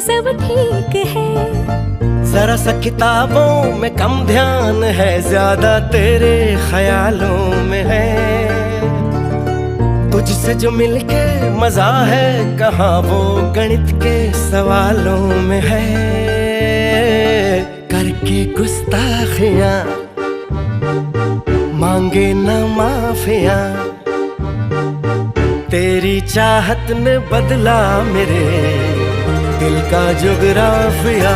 सब ठीक है। जरा सा किताबों में कम ध्यान है, ज्यादा तेरे ख्यालों में है। तुझसे जो मिलके मजा है, कहाँ वो गणित के सवालों में है। करके गुस्ताखियां मांगे न माफिया, तेरी चाहत ने बदला मेरे दिल का जुगराफिया।